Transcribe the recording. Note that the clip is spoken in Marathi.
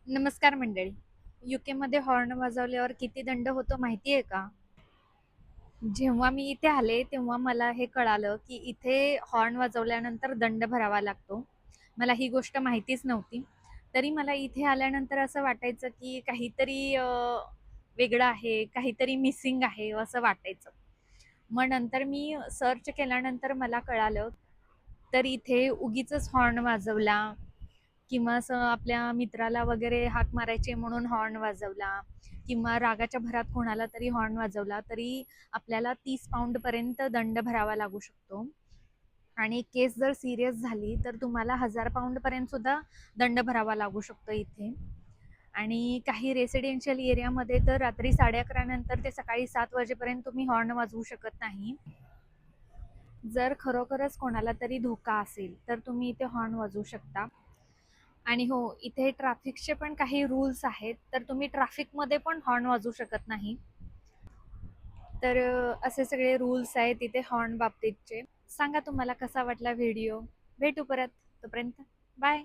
नमस्कार मंडळी. यूकेमध्ये हॉर्न वाजवल्यावर किती दंड होतो माहिती आहे का? जेव्हा मी इथे आले तेव्हा मला हे कळालं की इथे हॉर्न वाजवल्यानंतर दंड भरावा लागतो. मला ही गोष्ट माहितीच नव्हती. तरी मला इथे आल्यानंतर असं वाटायचं की काहीतरी वेगळं आहे, काहीतरी मिसिंग आहे असं वाटायचं. मग नंतर मी सर्च केल्यानंतर मला कळालं, तर इथे उगीचच हॉर्न वाजवला किंवा असं आपल्या मित्राला वगैरे हाक मारायचे म्हणून हॉर्न वाजवला किंवा रागाच्या भरात कोणाला तरी हॉर्न वाजवला तरी आपल्याला 30 पाऊंड पर्यंत दंड भरावा लागू शकतो. आणि केस जर सिरियस झाली तर तुम्हाला 1000 पाऊंड पर्यंत सुद्धा दंड भरावा लागू शकतो इथे. आणि काही रेसिडेन्शियल एरियामध्ये तर रात्री 11:30 नंतर ते सकाळी 7 वाजेपर्यंत तुम्ही हॉर्न वाजवू शकत नाही. जर खरोखरच कोणाला तरी धोका असेल तर तुम्ही इथे हॉर्न वाजवू शकता. आणि हो, इथे ट्रॅफिकचे पण काही रूल्स आहेत, तर तुम्ही ट्रॅफिकमध्ये पण हॉर्न वाजवू शकत नाही. तर असे सगळे रूल्स आहेत इथे हॉर्न बाबतीतचे. सांगा तुम्हाला कसा वाटला व्हिडिओ. भेटू परत. तोपर्यंत बाय.